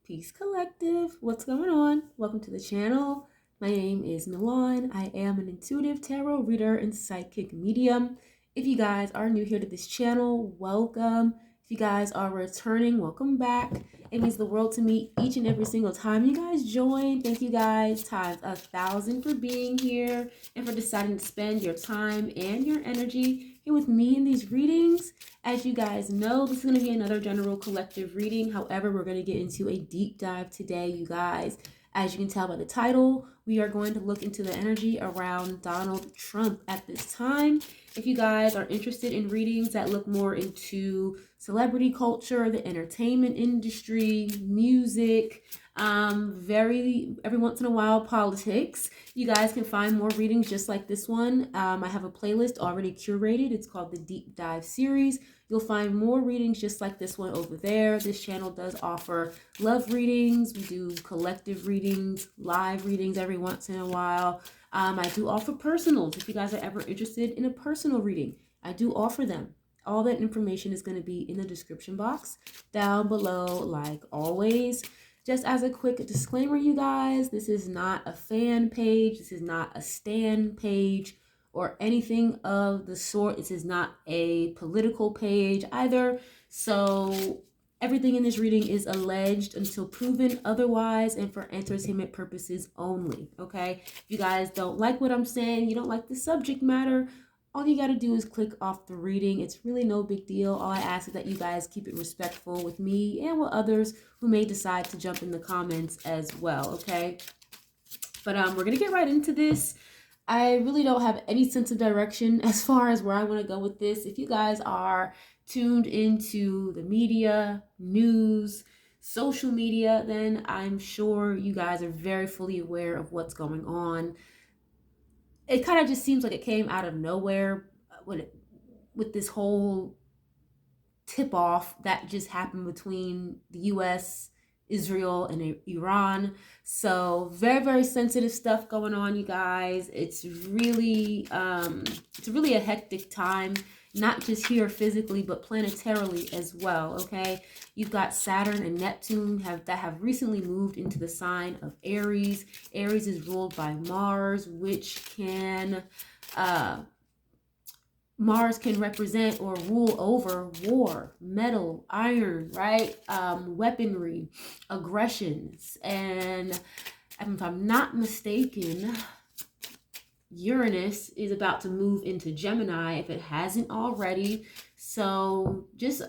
Peace Collective. What's going on? Welcome to the channel. My name is Milan. I am an intuitive tarot reader and psychic medium. If you guys are new here to this channel, welcome. If you guys are returning, welcome back. It means the world to me each and every single time you guys join. Thank you guys times 1,000 for being here and for deciding to spend your time and your energy here with me in these readings. As you guys know, this is going to be another general collective reading. However, we're going to get into a deep dive today, you guys. As you can tell by the title, we are going to look into the energy around Donald Trump at this time. If you guys are interested in readings that look more into celebrity culture, the entertainment industry, music, every once in a while politics, you guys can find more readings just like this one. I have a playlist already curated. It's called the Deep Dive series. You'll find more readings just like this one over there. This channel does offer love readings. We do collective readings, live readings every once in a while. I do offer personals. If you guys are ever interested in a personal reading, I do offer them. All that information is going to be in the description box down below, like always. Just as a quick disclaimer, you guys, this is not a fan page. This is not a stan page or anything of the sort. This is not a political page either. So everything in this reading is alleged until proven otherwise and for entertainment purposes only, okay? If you guys don't like what I'm saying, you don't like the subject matter, all you got to do is click off the reading. It's really no big deal. All I ask is that you guys keep it respectful with me and with others who may decide to jump in the comments as well, okay? But we're going to get right into this. I really don't have any sense of direction as far as where I want to go with this. If you guys are tuned into the media, news, social media, then I'm sure you guys are very fully aware of what's going on. It kind of just seems like it came out of nowhere with this whole tip-off that just happened between the U.S., Israel, and Iran. So very, very sensitive stuff going on, you guys. It's really a hectic time, not just here physically, but planetarily as well, okay? You've got Saturn and Neptune that have recently moved into the sign of Aries. Aries is ruled by Mars, which can Mars can represent or rule over war, metal, iron, right? Weaponry, aggressions. And if I'm not mistaken, Uranus is about to move into Gemini if it hasn't already. So just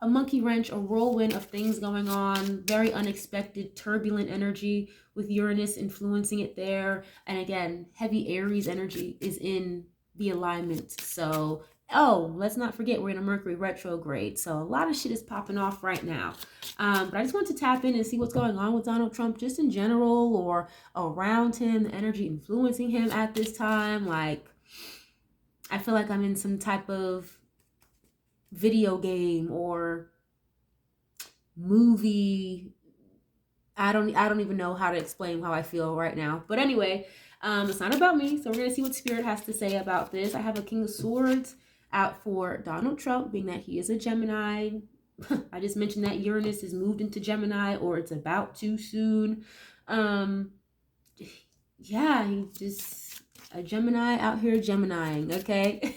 a monkey wrench, a whirlwind of things going on, very unexpected, turbulent energy with Uranus influencing it there. And again, heavy Aries energy is in the alignment. So, let's not forget we're in a Mercury retrograde. So a lot of shit is popping off right now. But I just want to tap in and see what's going on with Donald Trump just in general or around him, the energy influencing him at this time. Like, I feel like I'm in some type of video game or movie. I don't even know how to explain how I feel right now. But anyway, it's not about me. So we're going to see what Spirit has to say about this. I have a King of Swords out for Donald Trump, being that he is a Gemini. I just mentioned that Uranus has moved into Gemini, or it's about to soon. Yeah, he just a Gemini out here Geminiing, okay?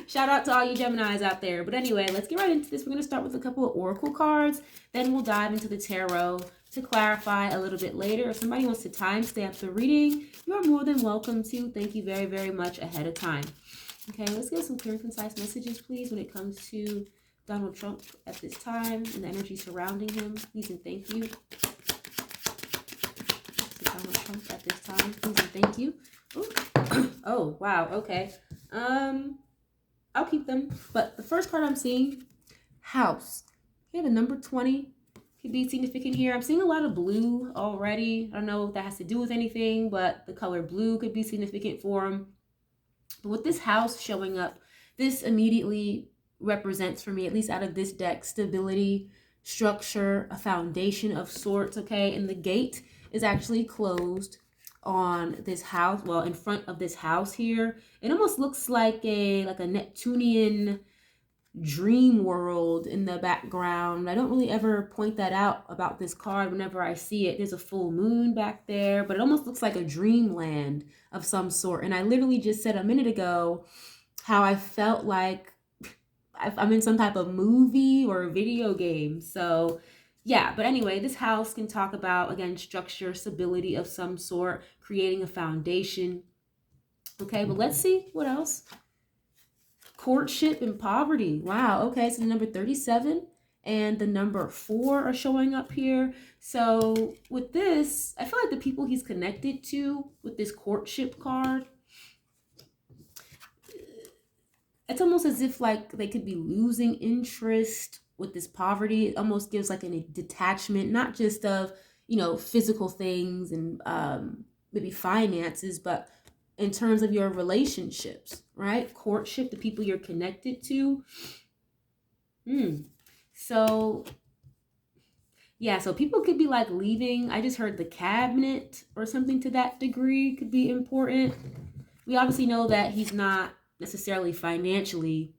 Shout out to all you Geminis out there. But anyway, let's get right into this. We're going to start with a couple of oracle cards. Then we'll dive into the tarot to clarify a little bit later. If somebody wants to timestamp the reading, you are more than welcome to. Thank you very, very much ahead of time. Okay, let's get some clear and concise messages, please, when it comes to Donald Trump at this time and the energy surrounding him. Please and thank you. Donald Trump at this time, please and thank you. Oh, wow, okay. I'll keep them. But the first card I'm seeing, House. Okay, the number 20 could be significant here. I'm seeing a lot of blue already. I don't know if that has to do with anything, but the color blue could be significant for him. But with this house showing up, this immediately represents for me, at least out of this deck, stability, structure, a foundation of sorts, okay? And the gate is actually closed on this house, well, in front of this house here. It almost looks like a Neptunian dream world in the background. I don't really ever point that out about this card whenever I see it. There's a full moon back there, but it almost looks like a dreamland of some sort. And I literally just said a minute ago how I felt like I'm in some type of movie or video game. So yeah, but anyway, this house can talk about, again, structure, stability of some sort, creating a foundation. Okay, but let's see what else. Courtship and poverty. Wow. Okay, so the number 37 and the number 4 are showing up here. So with this, I feel like the people he's connected to with this courtship card, it's almost as if like they could be losing interest with this poverty. It almost gives like a detachment, not just of, physical things and maybe finances, but in terms of your relationships, right? Courtship, the people you're connected to. So yeah, so people could be like leaving. I just heard the cabinet or something to that degree could be important. We obviously know that he's not necessarily financially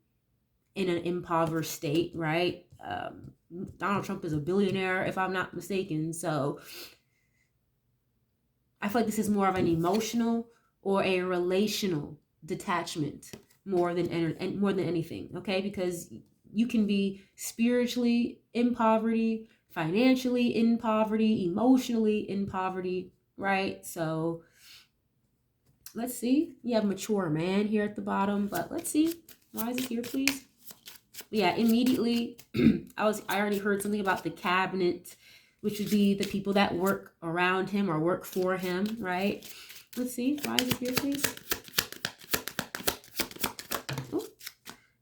in an impoverished state, right? Donald Trump is a billionaire, if I'm not mistaken. So I feel like this is more of an emotional or a relational detachment more than anything, okay? Because you can be spiritually in poverty, financially in poverty, emotionally in poverty, right? So let's see. You have mature man here at the bottom, but let's see. Why is it here, please? Yeah, immediately I already heard something about the cabinet, which would be the people that work around him or work for him, right? Let's see. Why is it here, please? Ooh,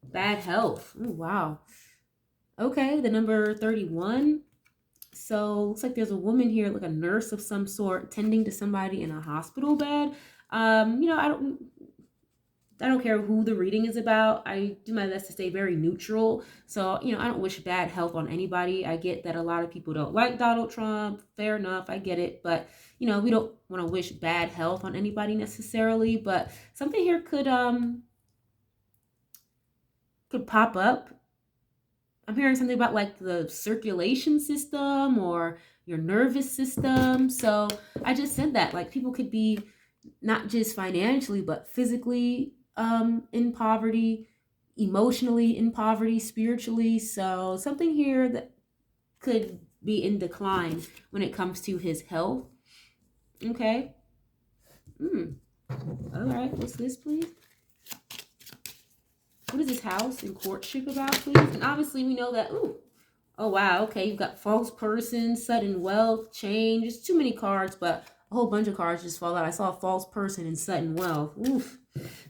bad health. Oh, wow. Okay, the number 31. So looks like there's a woman here, like a nurse of some sort, tending to somebody in a hospital bed. I don't care who the reading is about. I do my best to stay very neutral. So, I don't wish bad health on anybody. I get that a lot of people don't like Donald Trump. Fair enough. I get it. But, we don't want to wish bad health on anybody necessarily. But something here could pop up. I'm hearing something about like the circulation system or your nervous system. So I just said that, like, people could be not just financially, but physically in poverty, emotionally in poverty, spiritually. So something here that could be in decline when it comes to his health. Okay. All right. What's this, please? What is this house and courtship about, please? And obviously we know that, oh wow, okay, you've got false person, sudden wealth, change. There's too many cards, but a whole bunch of cards just fall out. I saw a false person and sudden wealth. Oof.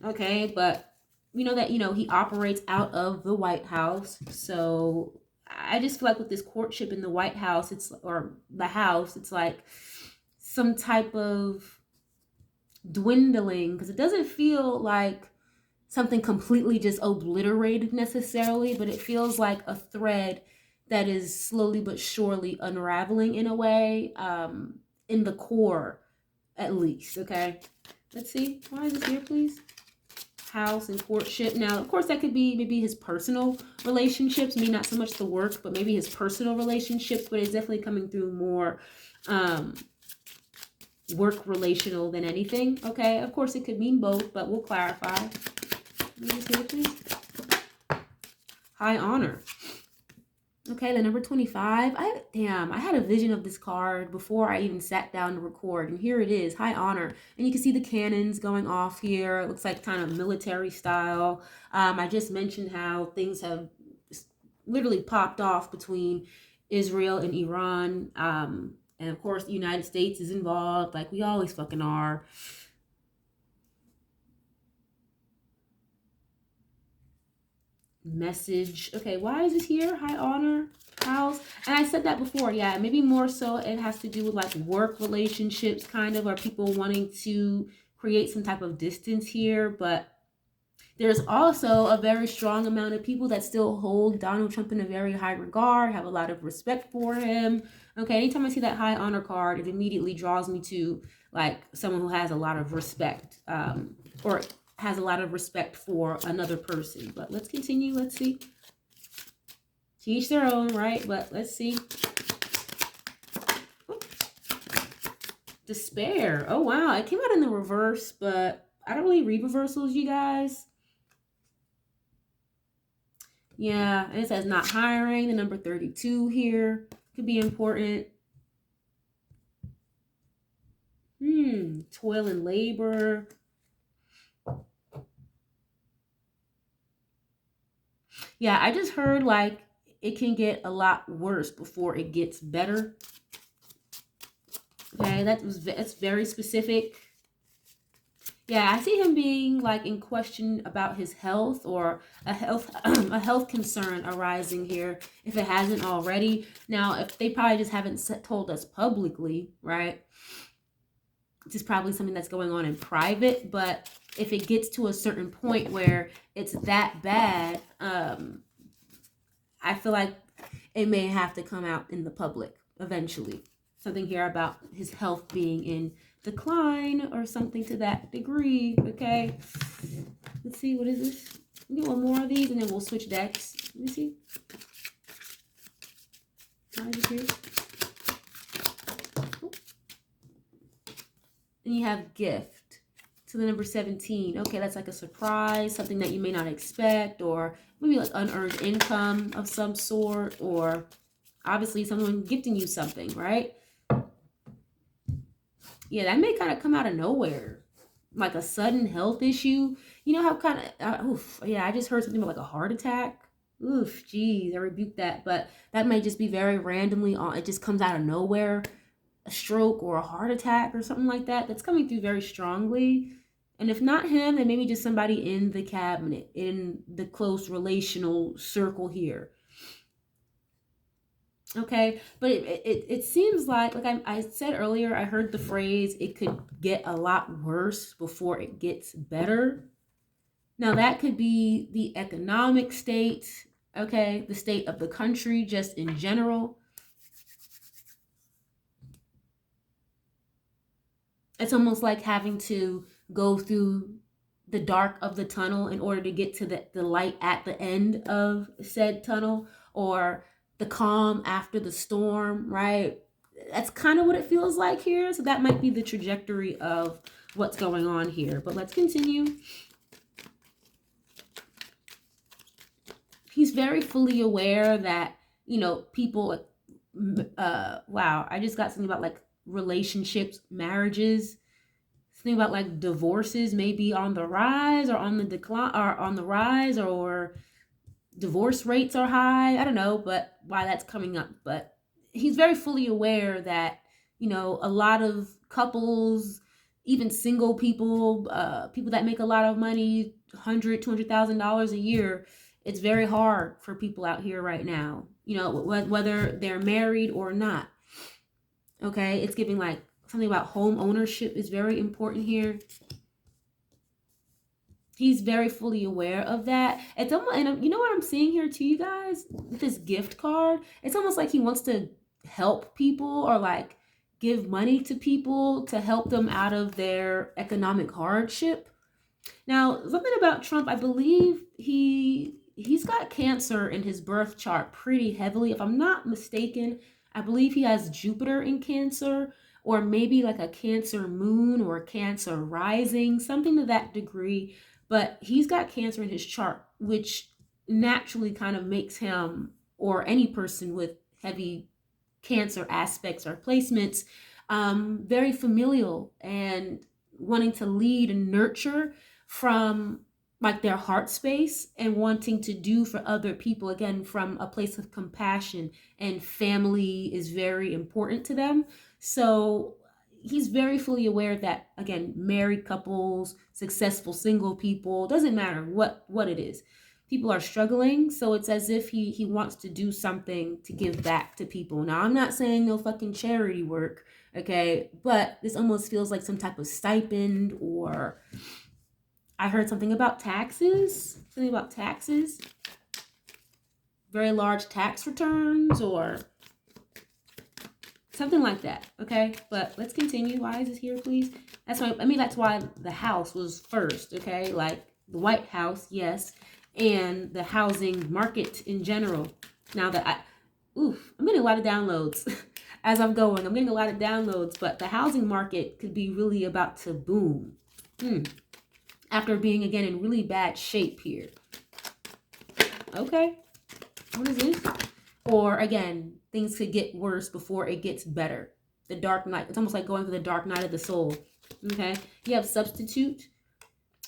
Okay, but we know that, he operates out of the White House. So I just feel like with this courtship in the White House, or the house, it's like some type of dwindling, because it doesn't feel like something completely just obliterated necessarily, but it feels like a thread that is slowly but surely unraveling in a way, in the core at least. Okay, let's see. Why is this here, please? House and courtship. Now, of course, that could be maybe his personal relationships, maybe not so much the work, but maybe his personal relationships, but it's definitely coming through more work relational than anything. Okay, of course, it could mean both, but we'll clarify. Here, please. High honor. Okay, the number 25. I had a vision of this card before I even sat down to record, and here it is, high honor. And you can see the cannons going off here. It looks like kind of military style. I just mentioned how things have literally popped off between Israel and Iran. And of course, the United States is involved, like we always fucking are. Message. Okay, why is this here? High honor house. And I said that before. Yeah, maybe more so it has to do with like work relationships, kind of, or people wanting to create some type of distance here. But there's also a very strong amount of people that still hold Donald Trump in a very high regard, have a lot of respect for him. Okay, anytime I see that high honor card, it immediately draws me to like someone who has a lot of respect, or has a lot of respect for another person. But let's continue. Let's see. To each their own, right? But let's see. Despair. Oh, wow. It came out in the reverse, but I don't really read reversals, you guys. Yeah, and it says not hiring. The number 32 here could be important. Toil and labor. Yeah, I just heard like it can get a lot worse before it gets better. Okay, that's very specific. Yeah, I see him being like in question about his health, or a health concern arising here if it hasn't already. Now, if they probably just haven't told us publicly, right? This is probably something that's going on in private, but if it gets to a certain point where it's that bad, I feel like it may have to come out in the public eventually. Something here about his health being in decline or something to that degree. Okay, let's see, what is this? We'll get one more of these and then we'll switch decks. Let me see. Here. Oh. And you have gift to the number 17. Okay, that's like a surprise, something that you may not expect, or maybe like unearned income of some sort, or obviously someone gifting you something, right? Yeah, that may kind of come out of nowhere, like a sudden health issue. You know how kind of, yeah, I just heard something about like a heart attack. Oof, geez, I rebuke that. But that may just be very randomly on. It just comes out of nowhere, a stroke or a heart attack or something like that. That's coming through very strongly. And if not him, then maybe just somebody in the cabinet, in the close relational circle here. Okay, but it seems like I said earlier, I heard the phrase, it could get a lot worse before it gets better. Now that could be the economic state, okay, the state of the country just in general. It's almost like having to go through the dark of the tunnel in order to get to the light at the end of said tunnel, or the calm after the storm, right? That's kind of what it feels like here. So that might be the trajectory of what's going on here. But let's continue. He's very fully aware that, you know, people, wow, I just got something about like relationships, marriages, something about like divorces may be on the rise or on the decline, or on the rise, or divorce rates are high. I don't know, but why that's coming up. But he's very fully aware that, you know, a lot of couples, even single people, people that make a lot of money, $100,000, $200,000 a year, it's very hard for people out here right now, you know, whether they're married or not. Okay, it's giving like something about home ownership is very important here. He's very fully aware of that. It's almost, and you know what I'm seeing here too, you guys, with this gift card, it's almost like he wants to help people, or like give money to people to help them out of their economic hardship. Now, something about Trump, I believe he's got Cancer in his birth chart pretty heavily. If I'm not mistaken, I believe he has Jupiter in Cancer, or maybe like a Cancer moon or a Cancer rising, something to that degree. But he's got Cancer in his chart, which naturally kind of makes him, or any person with heavy Cancer aspects or placements, very familial and wanting to lead and nurture from like their heart space, and wanting to do for other people, again, from a place of compassion, and family is very important to them. So he's very fully aware that, again, married couples, successful single people, doesn't matter what it is, people are struggling. So it's as if he wants to do something to give back to people. Now, I'm not saying no fucking charity work, okay, but this almost feels like some type of stipend, or I heard something about taxes, very large tax returns, or something like that. Okay, but let's continue. Why is this here, please? That's why, I mean, that's why the house was first. Okay, like the White House, yes, and the housing market in general. Now that I'm getting a lot of downloads as I'm going. I'm getting a lot of downloads, but the housing market could be really about to boom. After being, again, in really bad shape here. Okay. What is this? Or, again, things could get worse before it gets better. The dark night. It's almost like going through the dark night of the soul. Okay. You have substitute,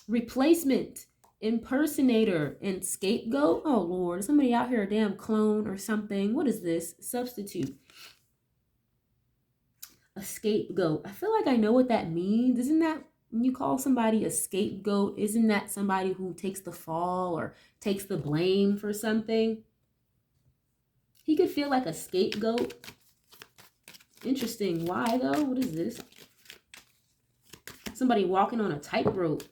replacement, impersonator, and scapegoat. Oh, Lord. Somebody out here, a damn clone or something. What is this? Substitute. A scapegoat. I feel like I know what that means. Isn't that when you call somebody a scapegoat? Isn't that somebody who takes the fall or takes the blame for something? He could feel like a scapegoat. Interesting. Why though? What is this? Somebody walking on a tightrope.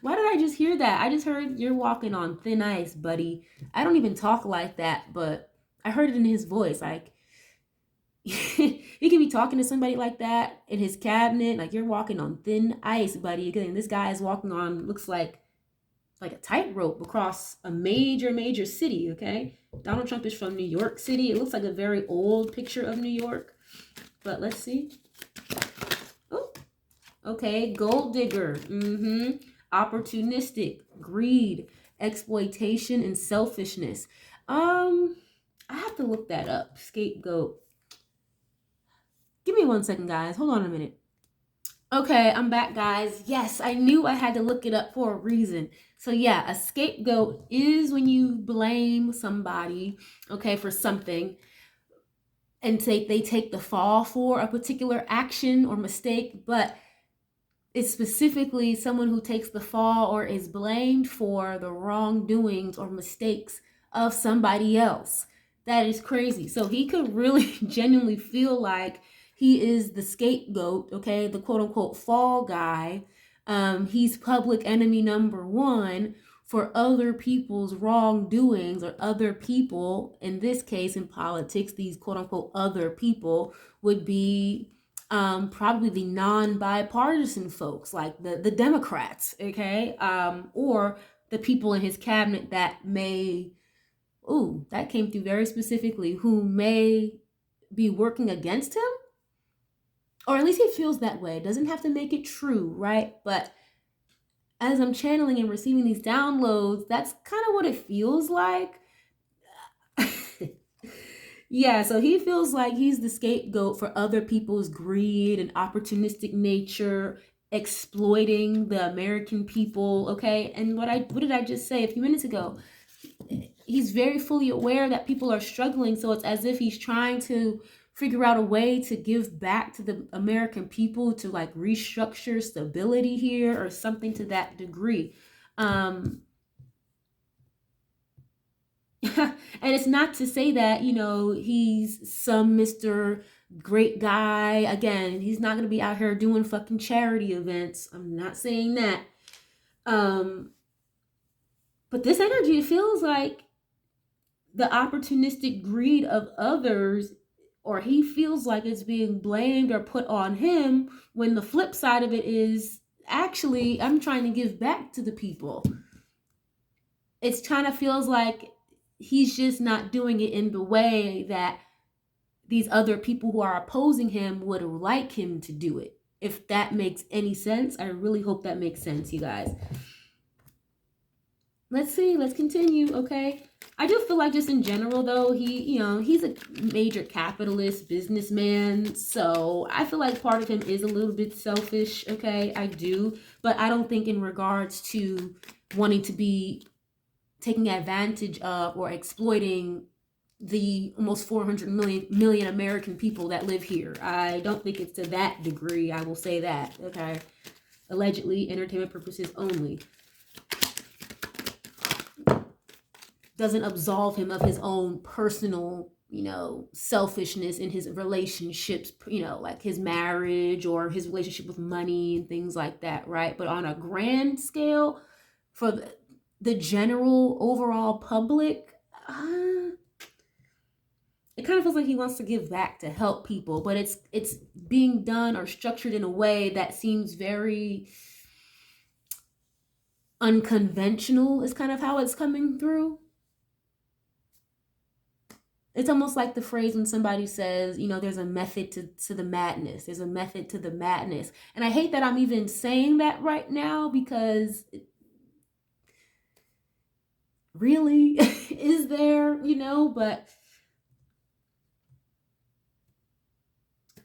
Why did I just hear that? I just heard you're walking on thin ice, buddy. I don't even talk like that, but I heard it in his voice. Like, he could be talking to somebody like that in his cabinet. Like, you're walking on thin ice, buddy. Again, this guy is walking on, looks like a tightrope across a major city, okay? Donald Trump is from New York City. It looks like a very old picture of New York. But let's see. Oh, okay. Gold digger. Opportunistic, greed, exploitation, and selfishness. I have to look that up. Scapegoat. Give me 1 second, guys. Hold on a minute. Okay, I'm back, guys. Yes, I knew I had to look it up for a reason. So yeah, a scapegoat is when you blame somebody, okay, for something, and they take the fall for a particular action or mistake, but it's specifically someone who takes the fall or is blamed for the wrongdoings or mistakes of somebody else. That is crazy. So he could really genuinely feel like he is the scapegoat, okay, the quote unquote fall guy. He's public enemy number one for other people's wrongdoings, or other people, in this case in politics, these quote unquote other people would be probably the non-bipartisan folks, like the Democrats, okay, or the people in his cabinet that may, that came through very specifically, who may be working against him, or at least he feels that way. It doesn't have to make it true, right? But as I'm channeling and receiving these downloads, that's kind of what it feels like. Yeah, so he feels like he's the scapegoat for other people's greed and opportunistic nature, exploiting the American people, okay? And what did I just say a few minutes ago? He's very fully aware that people are struggling, so it's as if he's trying to figure out a way to give back to the American people, to like restructure stability here or something to that degree. And it's not to say that, he's some Mr. Great guy. Again, he's not going to be out here doing fucking charity events. I'm not saying that. But this energy, it feels like the opportunistic greed of others, or he feels like it's being blamed or put on him, when the flip side of it is, actually, I'm trying to give back to the people. It kind of feels like he's just not doing it in the way that these other people who are opposing him would like him to do it. If that makes any sense. I really hope that makes sense, you guys. Let's see. Let's continue, okay? I do feel like, just in general, though, he's a major capitalist businessman. So I feel like part of him is a little bit selfish, okay? I do. But I don't think in regards to wanting to be taking advantage of or exploiting the almost 400 million American people that live here. I don't think it's to that degree. I will say that, okay? Allegedly, entertainment purposes only. Doesn't absolve him of his own personal, selfishness in his relationships, like his marriage or his relationship with money and things like that, right? But on a grand scale, for the general overall public, it kind of feels like he wants to give back to help people, but it's being done or structured in a way that seems very unconventional is kind of how it's coming through. It's almost like the phrase when somebody says, you know, there's a method to the madness. There's a method to the madness. And I hate that I'm even saying that right now, because really, is there, you know? But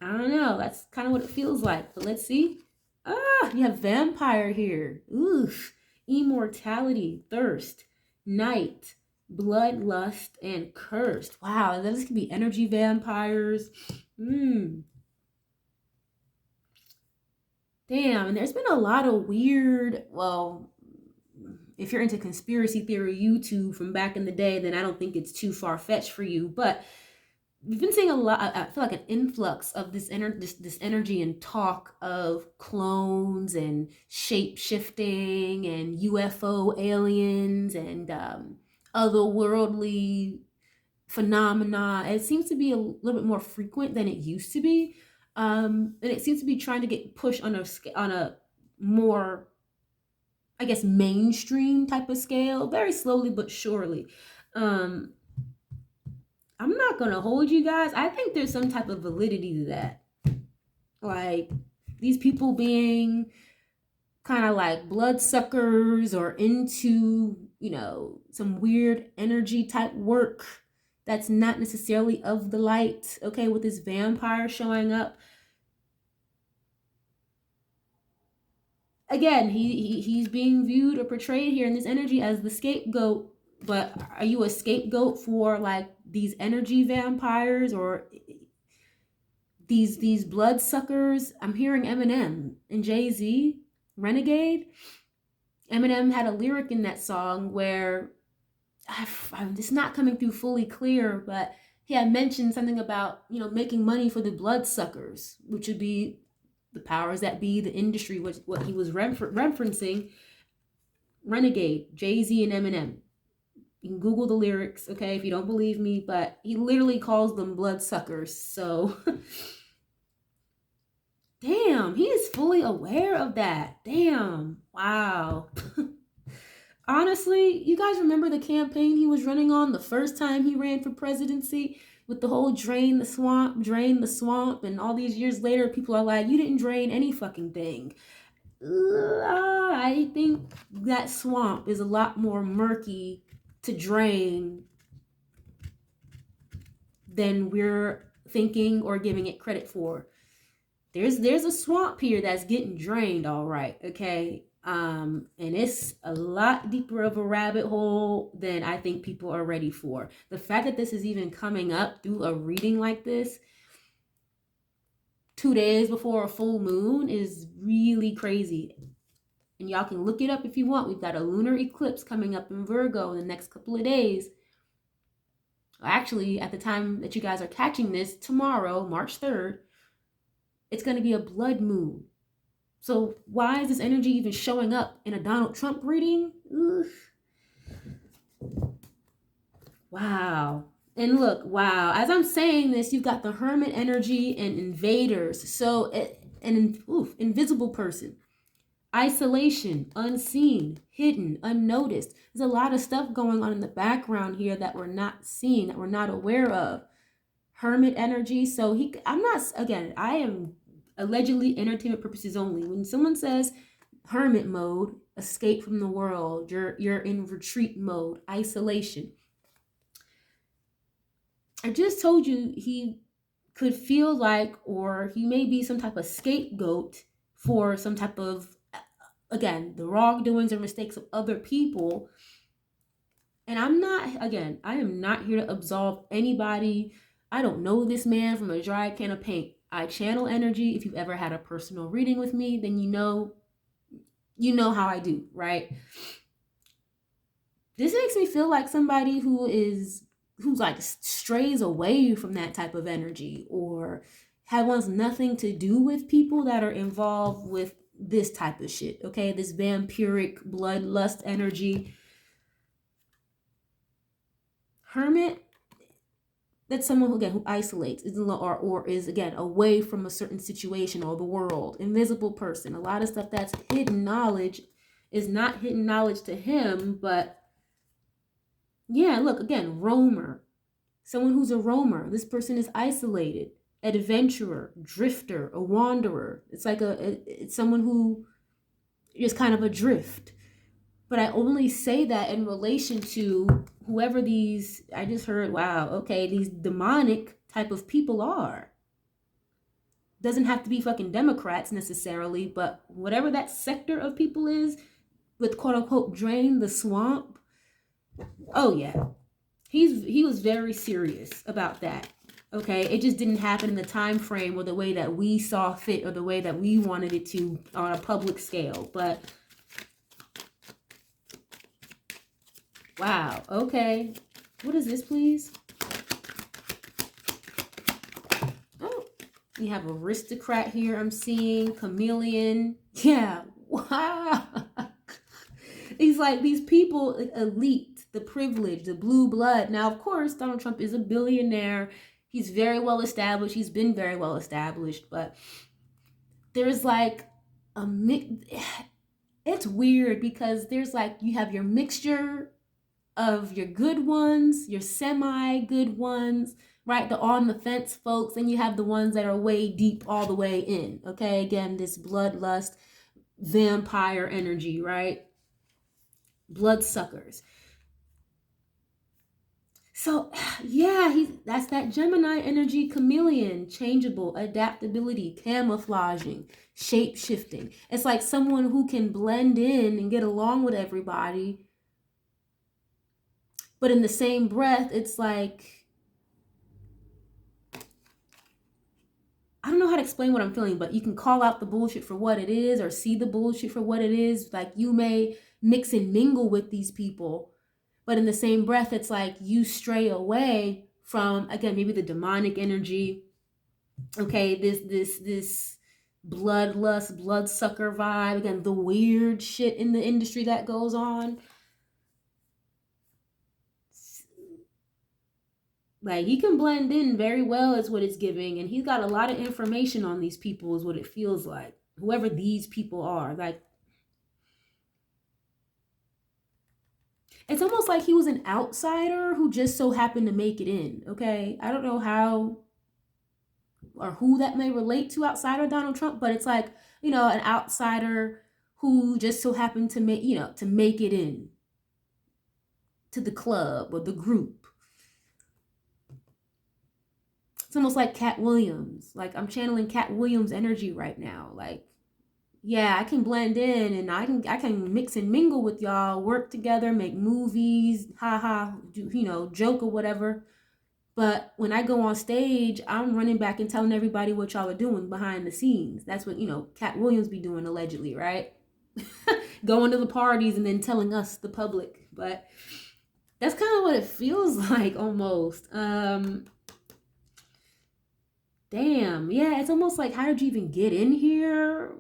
I don't know. That's kind of what it feels like. But let's see. You have vampire here. Oof. Immortality, thirst, night, bloodlust, and cursed. Wow, this could be energy vampires. Damn, and there's been a lot of weird, well, if you're into conspiracy theory YouTube from back in the day, then I don't think it's too far-fetched for you. But we've been seeing a lot, I feel like an influx of this energy and talk of clones and shape-shifting and UFO aliens and otherworldly phenomena. It seems to be a little bit more frequent than it used to be. And it seems to be trying to get pushed on a more, I guess, mainstream type of scale, very slowly but surely. I'm not gonna hold you guys. I think there's some type of validity to that. Like, these people being kind of like bloodsuckers or into, you know, some weird energy type work that's not necessarily of the light. Okay, with this vampire showing up. Again, he's being viewed or portrayed here in this energy as the scapegoat. But are you a scapegoat for like these energy vampires or these bloodsuckers? I'm hearing Eminem and Jay-Z, Renegade. Eminem had a lyric in that song where it's not coming through fully clear, but he had mentioned something about, you know, making money for the bloodsuckers, which would be the powers that be, the industry, which what he was referencing. Renegade, Jay-Z and Eminem. You can Google the lyrics, okay, if you don't believe me, but he literally calls them bloodsuckers. So, damn, he is fully aware of that. Damn, wow. Honestly, you guys remember the campaign he was running on the first time he ran for presidency with the whole drain the swamp, and all these years later, people are like, you didn't drain any fucking thing. I think that swamp is a lot more murky to drain than we're thinking or giving it credit for. There's a swamp here that's getting drained, all right, okay? And it's a lot deeper of a rabbit hole than I think people are ready for. The fact that this is even coming up through a reading like this 2 days before a full moon is really crazy. And y'all can look it up if you want. We've got a lunar eclipse coming up in Virgo in the next couple of days. Actually, at the time that you guys are catching this, tomorrow, March 3rd, it's going to be a blood moon. So why is this energy even showing up in a Donald Trump reading? Oof. Wow. And look, wow. As I'm saying this, you've got the hermit energy and invaders. So, invisible person. Isolation, unseen, hidden, unnoticed. There's a lot of stuff going on in the background here that we're not seeing, that we're not aware of. Hermit energy. So I am allegedly entertainment purposes only. When someone says hermit mode, escape from the world, you're in retreat mode, isolation. I just told you he could feel like, or he may be some type of scapegoat for some type of, again, the wrongdoings or mistakes of other people. And I am not here to absolve anybody. I don't know this man from a dry can of paint. I channel energy. If you've ever had a personal reading with me, then you know how I do, right? This makes me feel like somebody who's like strays away from that type of energy, or wants nothing to do with people that are involved with this type of shit, okay? This vampiric bloodlust energy. Hermit, that's someone who isolates, or is again away from a certain situation or the world. Invisible person, a lot of stuff that's hidden knowledge is not hidden knowledge to him. But yeah, look, again, roamer. Someone who's a roamer. This person is isolated, adventurer, drifter, a wanderer. It's like it's someone who is kind of adrift. But I only say that in relation to whoever these, I just heard, wow, okay, these demonic type of people are. Doesn't have to be fucking Democrats necessarily, but whatever that sector of people is with quote unquote drain the swamp. Oh yeah. He was very serious about that. Okay, it just didn't happen in the time frame or the way that we saw fit or the way that we wanted it to on a public scale. But wow, okay. What is this, please? Oh, we have aristocrat here, I'm seeing. Chameleon. Yeah, wow. These people, elite, the privilege, the blue blood. Now, of course, Donald Trump is a billionaire. He's very well established. He's been very well established. But there's like a mix. It's weird because there's like, you have your mixture of your good ones, your semi-good ones, right? The on the fence folks, and you have the ones that are way deep all the way in. Okay, again, this bloodlust, vampire energy, right? Bloodsuckers. So yeah, that's that Gemini energy, chameleon, changeable, adaptability, camouflaging, shape shifting. It's like someone who can blend in and get along with everybody. But in the same breath, it's like, I don't know how to explain what I'm feeling, but you can call out the bullshit for what it is or see the bullshit for what it is. Like, you may mix and mingle with these people, but in the same breath, it's like you stray away from, again, maybe the demonic energy. Okay, this bloodlust, bloodsucker vibe. Again, the weird shit in the industry that goes on. Like, he can blend in very well is what it's giving, and he's got a lot of information on these people is what it feels like. Whoever these people are, like, it's almost like he was an outsider who just so happened to make it in. Okay, I don't know how or who that may relate to outside of Donald Trump, but it's like, an outsider who just so happened to make it in to the club or the group. It's almost like Cat Williams. Like, I'm channeling Cat Williams energy right now. Like, yeah, I can blend in and I can mix and mingle with y'all, work together, make movies, haha, do, joke or whatever. But when I go on stage, I'm running back and telling everybody what y'all are doing behind the scenes. That's what, Cat Williams be doing allegedly, right? Going to the parties and then telling us, the public. But that's kind of what it feels like almost. Damn, yeah, it's almost like, how did you even get in here?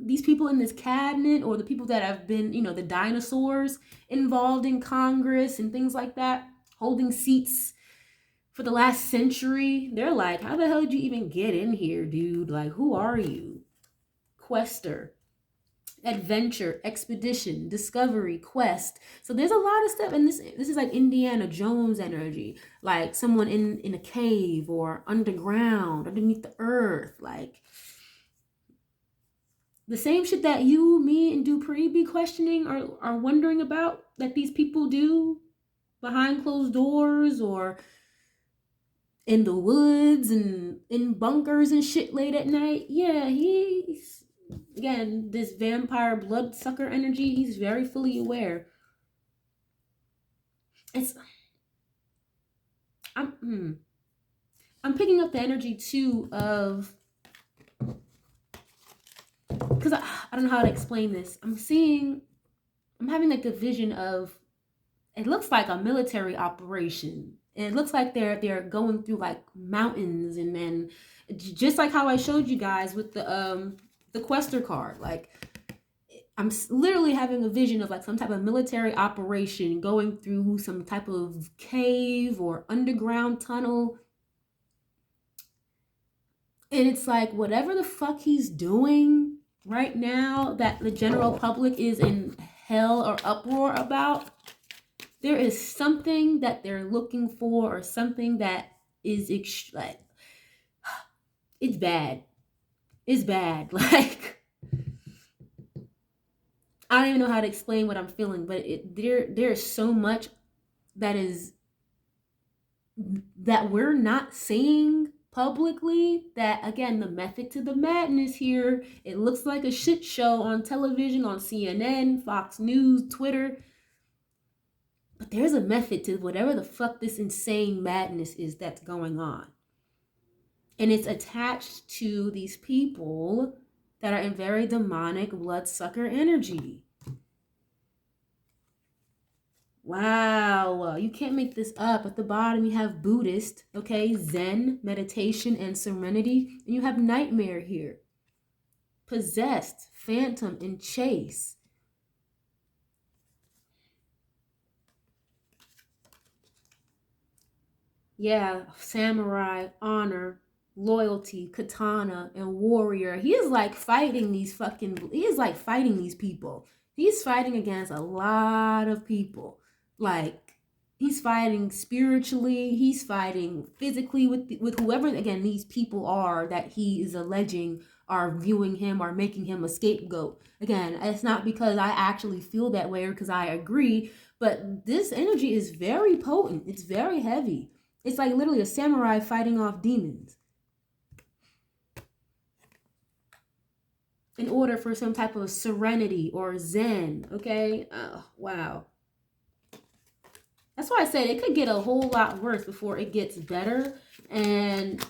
These people in this cabinet, or the people that have been, the dinosaurs involved in Congress and things like that, holding seats for the last century, they're like, how the hell did you even get in here, dude? Like, who are you? Quester, adventure, expedition, discovery, quest. So there's a lot of stuff, and this is like Indiana Jones energy, like someone in a cave or underground, underneath the earth, like the same shit that you, me, and Dupree be questioning or are wondering about, that these people do behind closed doors or in the woods and in bunkers and shit late at night. Yeah, he's, again, this vampire bloodsucker energy, he's very fully aware. I'm picking up the energy too of, because I don't know how to explain this. I'm having like a vision of, it looks like a military operation. And it looks like they're going through like mountains, and then just like how I showed you guys with the Quester card, like I'm literally having a vision of like some type of military operation going through some type of cave or underground tunnel. And it's like, whatever the fuck he's doing, right now that the general public is in hell or uproar about, there is something that they're looking for, or something that is like, it's bad. It's bad. Like, I don't even know how to explain what I'm feeling, but there's so much that is that we're not seeing publicly, that again, the method to the madness here, it looks like a shit show on television, on CNN, Fox News, Twitter, but there's a method to whatever the fuck this insane madness is that's going on, and it's attached to these people that are in very demonic bloodsucker energy. Wow, you can't make this up. At the bottom, you have Buddhist, okay, Zen, meditation, and serenity. And you have nightmare here. Possessed, phantom, and chase. Yeah, samurai, honor, loyalty, katana, and warrior. He is like fighting these people. He's fighting against a lot of people. Like, he's fighting spiritually, he's fighting physically with whoever, again, these people are that he is alleging are viewing him or making him a scapegoat. Again, it's not because I actually feel that way or because I agree, but this energy is very potent. It's very heavy. It's like literally a samurai fighting off demons in order for some type of serenity or zen, okay? Oh, wow. That's why I said it could get a whole lot worse before it gets better. And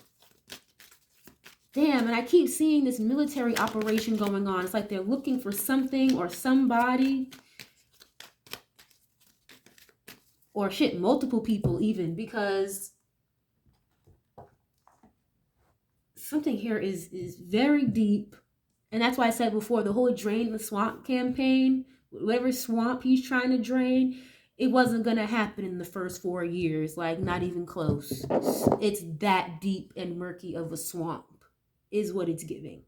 damn, and I keep seeing this military operation going on. It's like they're looking for something or somebody. Or shit, multiple people even, because something here is very deep. And that's why I said before, the whole drain the swamp campaign, whatever swamp he's trying to drain, it wasn't going to happen in the first 4 years. Like, not even close. It's that deep and murky of a swamp is what it's giving.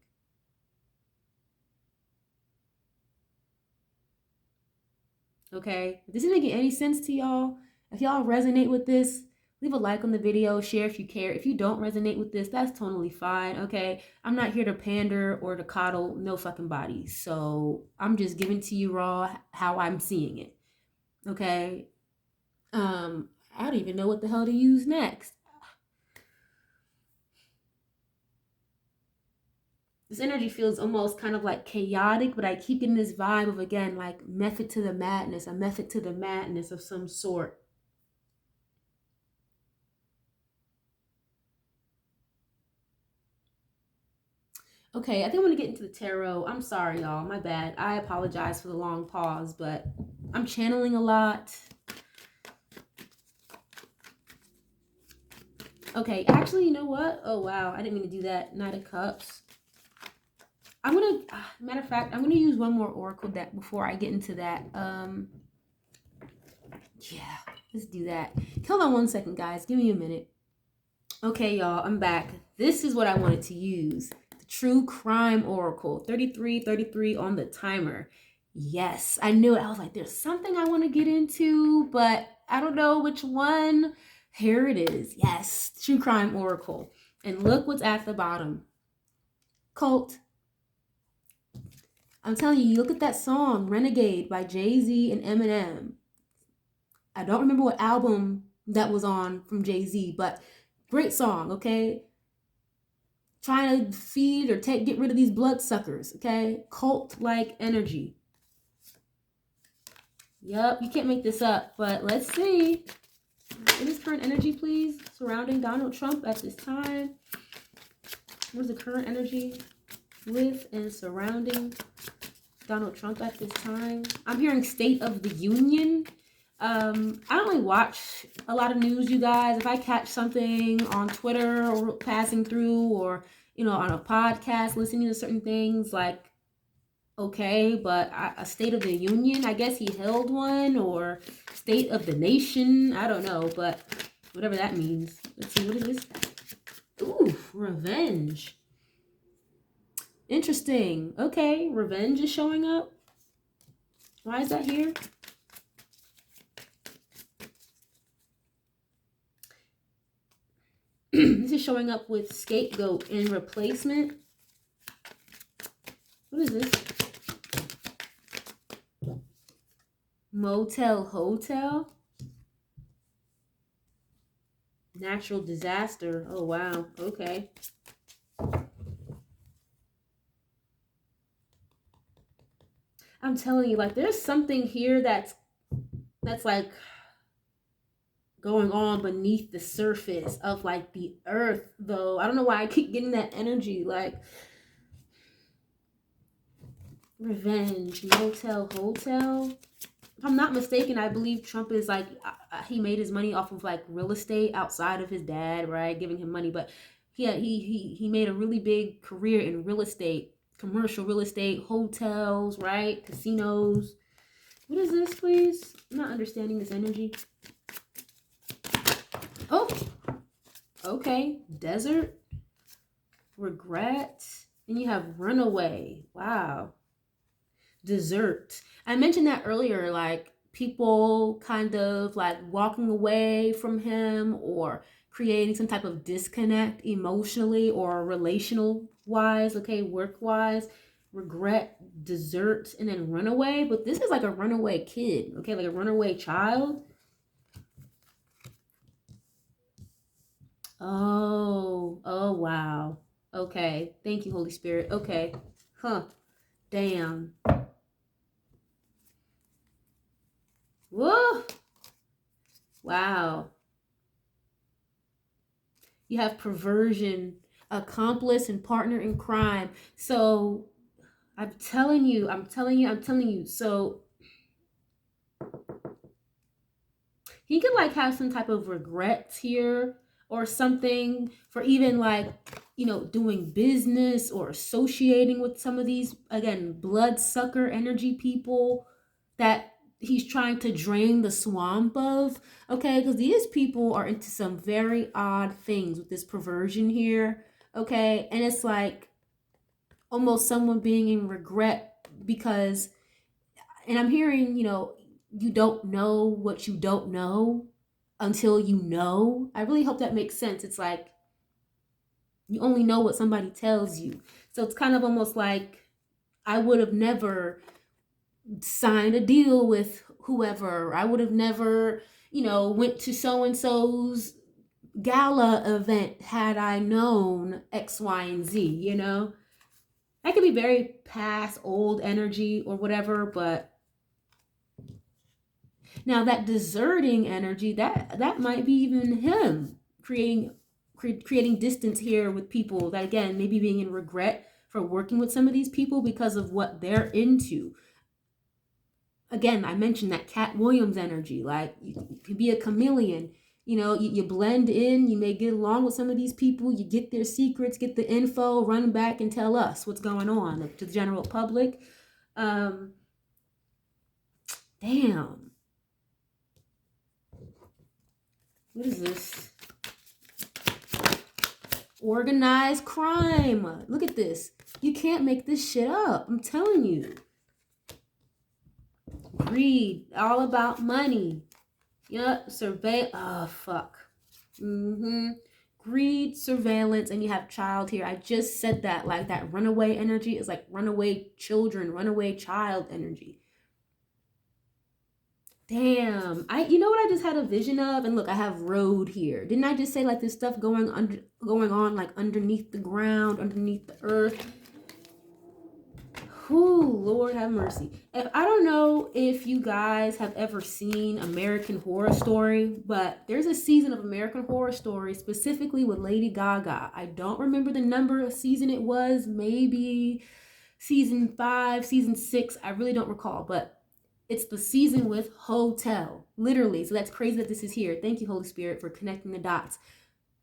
Okay? If this is making any sense to y'all, if y'all resonate with this, leave a like on the video, share if you care. If you don't resonate with this, that's totally fine, okay? I'm not here to pander or to coddle no fucking bodies. So I'm just giving to you raw how I'm seeing it, okay? I don't even know what the hell to use next. This energy feels almost kind of like chaotic, but I keep getting this vibe of, again, like method to the madness, a method to the madness of some sort. Okay, I think I'm going to get into the tarot. I'm sorry, y'all. My bad. I apologize for the long pause, but I'm channeling a lot. Okay, actually, you know what? Oh, wow. I didn't mean to do that. Knight of Cups. I'm going to, matter of fact, I'm going to use one more oracle deck before I get into that. Yeah, let's do that. Hold on one second, guys. Give me a minute. Okay, y'all, I'm back. This is what I wanted to use. True Crime Oracle, 33 on the timer. Yes, I knew it. I was like, there's something I want to get into, but I don't know which one. Here it is. Yes, True Crime Oracle. And look what's at the bottom. Cult. I'm telling you, look at that song, Renegade by Jay-Z and Eminem. I don't remember what album that was on from Jay-Z, but great song, okay? Trying to feed or get rid of these bloodsuckers, okay? Cult-like energy. Yep, you can't make this up, but let's see. What is current energy, please? Surrounding Donald Trump at this time. What is the current energy with and surrounding Donald Trump at this time? I'm hearing State of the Union. I don't really watch a lot of news, you guys. If I catch something on Twitter or passing through, or, you know, on a podcast, listening to certain things, like, okay, but a State of the Union, I guess he held one, or State of the Nation, I don't know, but whatever that means. Let's see, what is this? Ooh, revenge. Interesting. Okay, revenge is showing up. Why is that here? This is showing up with scapegoat and replacement. What is this? Motel, hotel. Natural disaster. Oh, wow. Okay. I'm telling you, like, there's something here that's like going on beneath the surface of like the earth, though. I don't know why I keep getting that energy. Like, revenge, motel, hotel. If I'm not mistaken, I believe Trump is like, he made his money off of like real estate outside of his dad, right? Giving him money. But he made a really big career in real estate, commercial real estate, hotels, right? Casinos. What is this, please? I'm not understanding this energy. Oh, okay. Desert, regret, and you have runaway. Wow. Dessert. I mentioned that earlier, like people kind of like walking away from him or creating some type of disconnect emotionally or relational wise, okay, work wise, regret, dessert, and then runaway. But this is like a runaway kid, okay, like a runaway child. Oh, wow. Okay. Thank you, Holy Spirit. Okay. Huh. Damn. Whoa. Wow. You have perversion, accomplice, and partner in crime. So I'm telling you. So he could like have some type of regrets here or something for even like, doing business or associating with some of these, again, bloodsucker energy people that he's trying to drain the swamp of. Okay, because these people are into some very odd things with this perversion here. Okay, and it's like almost someone being in regret because, and I'm hearing, you don't know what you don't know until you know. I really hope that makes sense. It's like you only know what somebody tells you. So it's kind of almost like I would have never signed a deal with whoever. I would have never, went to so and so's gala event had I known X, Y, and Z, That could be very past, old energy or whatever, but now that deserting energy, that might be even him creating distance here with people that, again, maybe being in regret for working with some of these people because of what they're into. Again, I mentioned that Cat Williams energy, like you can be a chameleon. You blend in, you may get along with some of these people, you get their secrets, get the info, run back and tell us what's going on to the general public. Damn. What is this? Organized crime. Look at this. You can't make this shit up. I'm telling you. Greed. All about money. Yep. Oh, fuck. Greed, surveillance, and you have child here. I just said that. Like that runaway energy is like runaway children, runaway child energy. Damn. You know what I just had a vision of? And look, I have road here. Didn't I just say like this stuff going on like underneath the ground, underneath the earth? Whew, Lord have mercy. I don't know if you guys have ever seen American Horror Story, but there's a season of American Horror Story specifically with Lady Gaga. I don't remember the number of season it was, maybe season 5, season 6. I really don't recall, but it's the season with Hotel, literally. So that's crazy that this is here. Thank you, Holy Spirit, for connecting the dots.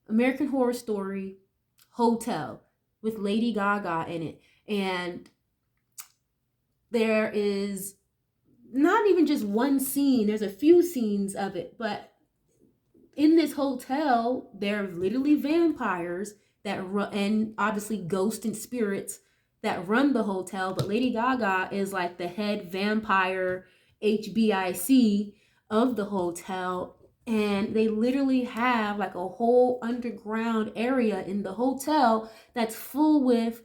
American Horror Story, Hotel, with Lady Gaga in it. And there is not even just one scene, there's a few scenes of it, but in this hotel, there are literally vampires and obviously ghosts and spirits that run the hotel, but Lady Gaga is like the head vampire HBIC of the hotel. And they literally have like a whole underground area in the hotel that's full with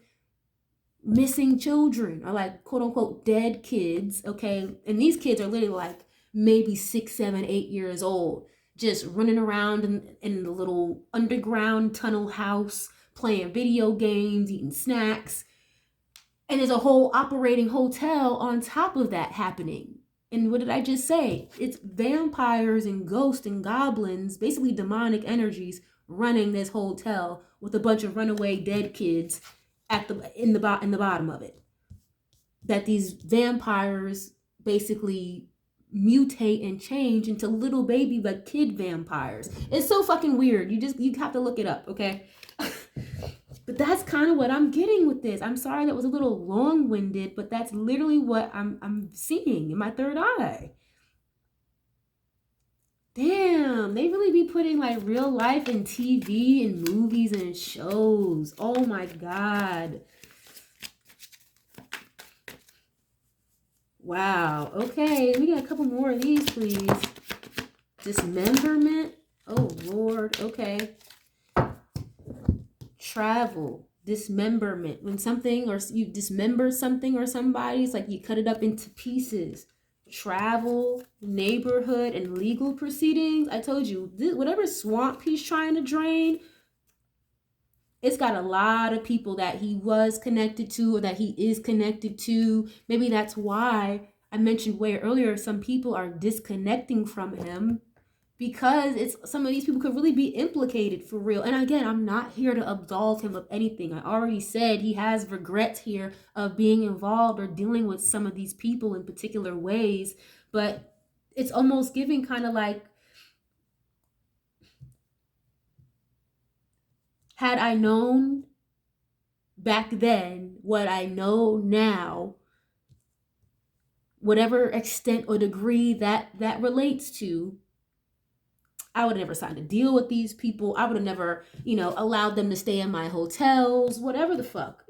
missing children, or like quote unquote dead kids. Okay. And these kids are literally like maybe 6, 7, 8 years old, just running around in the little underground tunnel house, playing video games, eating snacks. And there's a whole operating hotel on top of that happening. And what did I just say? It's vampires and ghosts and goblins, basically demonic energies, running this hotel with a bunch of runaway dead kids in the bottom of it. That these vampires basically mutate and change into little baby like kid vampires. It's so fucking weird. You have to look it up, okay? But that's kind of what I'm getting with this. I'm sorry that was a little long-winded, but that's literally what I'm seeing in my third eye. Damn, they really be putting like real life in TV and movies and shows. Oh my God. Wow. Okay, we got a couple more of these, please. Dismemberment. Oh Lord. Okay. Travel. Dismemberment. When something, or you dismember something or somebody, it's like you cut it up into pieces. Travel, neighborhood, and legal proceedings. I told you, whatever swamp he's trying to drain, it's got a lot of people that he was connected to or that he is connected to. Maybe that's why I mentioned way earlier some people are disconnecting from him, because it's some of these people could really be implicated for real. And again, I'm not here to absolve him of anything. I already said he has regrets here of being involved or dealing with some of these people in particular ways, but it's almost giving kind of like, had I known back then what I know now, whatever extent or degree that relates to, I would have never signed a deal with these people. I would have never, allowed them to stay in my hotels, whatever the fuck,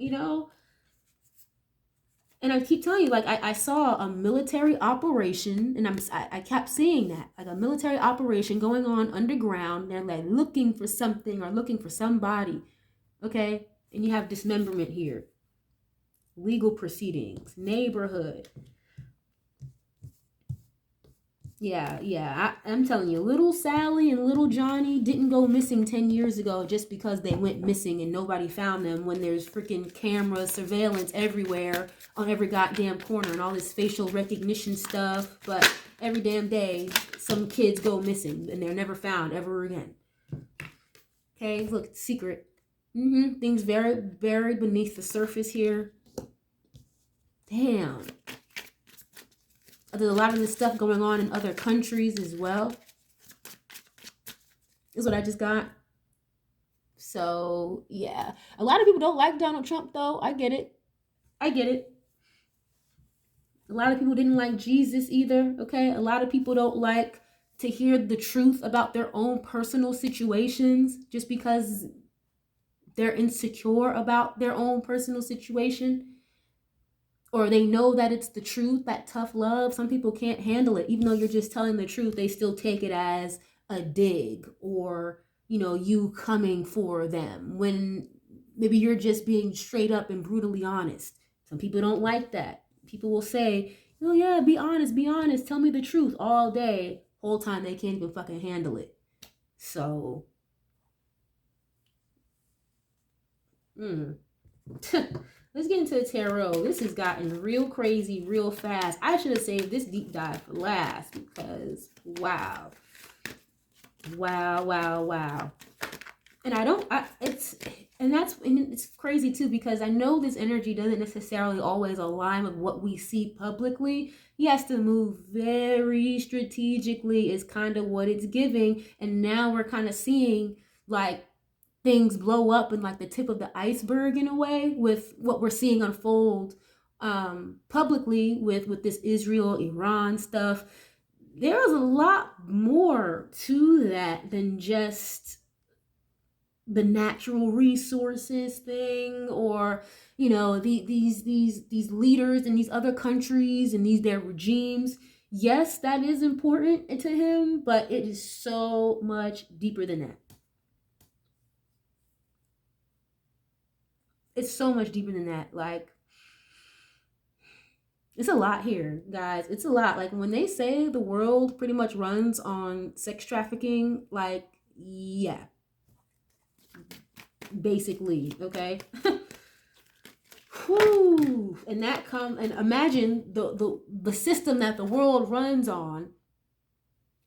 And I keep telling you, like, I saw a military operation, and I kept seeing that, like a military operation going on underground. They're like looking for something or looking for somebody, okay? And you have dismemberment here, legal proceedings, neighborhood. Yeah, I'm telling you, little Sally and little Johnny didn't go missing 10 years ago just because they went missing and nobody found them, when there's freaking camera surveillance everywhere on every goddamn corner and all this facial recognition stuff. But every damn day, some kids go missing and they're never found ever again. Okay, look, secret. Things buried beneath the surface here. Damn. There's a lot of this stuff going on in other countries as well. Is what I just got. So, yeah. A lot of people don't like Donald Trump, though. I get it. A lot of people didn't like Jesus either, okay? A lot of people don't like to hear the truth about their own personal situations just because they're insecure about their own personal situation. Or they know that it's the truth, that tough love. Some people can't handle it. Even though you're just telling the truth, they still take it as a dig or, you coming for them when maybe you're just being straight up and brutally honest. Some people don't like that. People will say, oh yeah, be honest, tell me the truth all day. Whole time they can't even fucking handle it. So, let's get into the tarot. This has gotten real crazy real fast. I should have saved this deep dive for last because wow. And it's crazy too, because I know this energy doesn't necessarily always align with what we see publicly. He has to move very strategically is kind of what it's giving. And now we're kind of seeing like things blow up in like the tip of the iceberg in a way with what we're seeing unfold publicly with this Israel-Iran stuff. There's a lot more to that than just the natural resources thing, or you know, these leaders in these other countries and these their regimes. Yes, that is important to him, but it is so much deeper than that. It's so much deeper than that. Like, it's a lot here, guys. It's a lot. Like, when they say the world pretty much runs on sex trafficking, like, yeah, basically, okay? Whew. And that come and imagine the system that the world runs on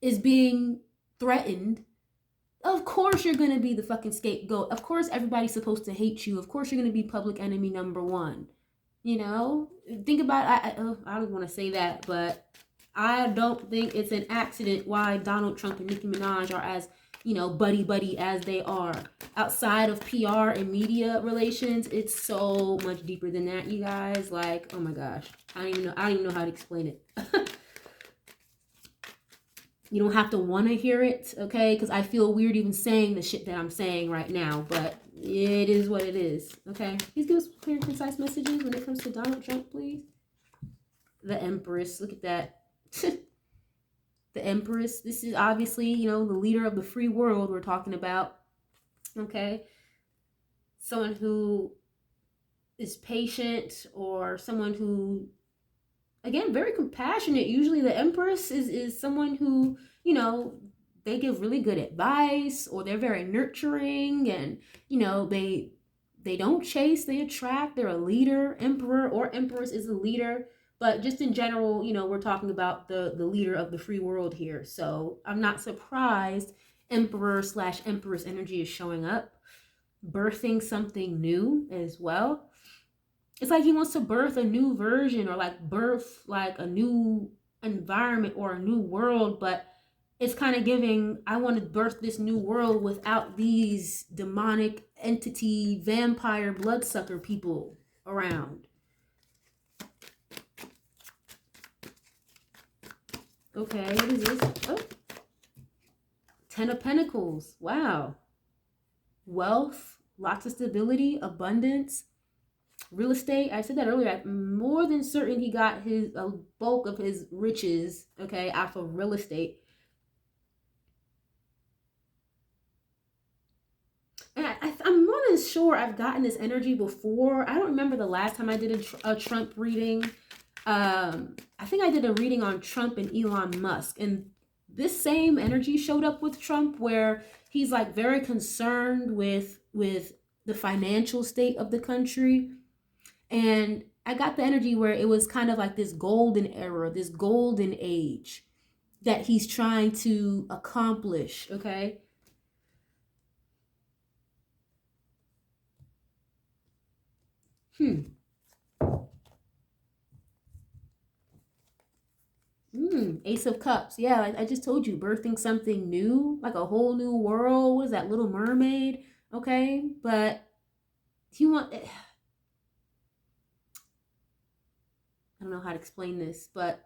is being threatened. Of course you're gonna be the fucking scapegoat. Of course everybody's supposed to hate you. Of course you're gonna be public enemy number one. You know, think about I don't want to say that, but I don't think it's an accident why Donald Trump and Nicki Minaj are as, you know, buddy buddy as they are. Outside of PR and media relations, it's so much deeper than that, you guys. Like, oh my gosh, I don't even know how to explain it. You don't have to want to hear it, okay? Because I feel weird even saying the shit that I'm saying right now, but it is what it is, okay? Please give us clear and concise messages when it comes to Donald Trump, please. The Empress, look at that. The Empress, this is obviously, you know, the leader of the free world we're talking about, okay? Someone who is patient, or someone who, again, very compassionate. Usually the Empress is someone who, you know, they give really good advice, or they're very nurturing, and, you know, they don't chase, they attract. They're a leader. Emperor or Empress is a leader. But just in general, you know, we're talking about the leader of the free world here. So I'm not surprised Emperor/Empress energy is showing up, birthing something new as well. It's like he wants to birth a new version, or like birth like a new environment or a new world, but it's kind of giving, I want to birth this new world without these demonic entity, vampire, bloodsucker people around. Okay, what is this? Oh, 10 of Pentacles. Wow. Wealth, lots of stability, abundance, real estate. I said that earlier. I'm more than certain he got a bulk of his riches, okay, off of real estate. And I'm more than sure I've gotten this energy before. I don't remember the last time I did a Trump reading. I think I did a reading on Trump and Elon Musk, and this same energy showed up with Trump, where he's like very concerned with the financial state of the country. And I got the energy where it was kind of like this golden era, this golden age that he's trying to accomplish, okay? Ace of Cups. Yeah, I just told you, birthing something new, like a whole new world. What is that, Little Mermaid? Okay, but he want. I don't know how to explain this, but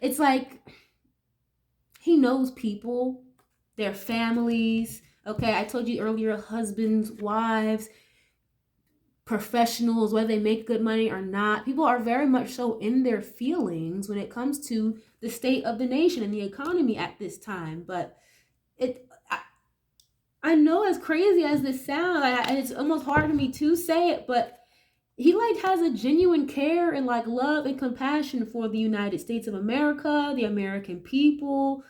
it's like he knows people, their families. Okay, I told you earlier, husbands, wives, professionals, whether they make good money or not. People are very much so in their feelings when it comes to the state of the nation and the economy at this time. But I know, as crazy as this sounds, it's almost hard for me to say it, but he like has a genuine care and like love and compassion for the United States of America, the American people.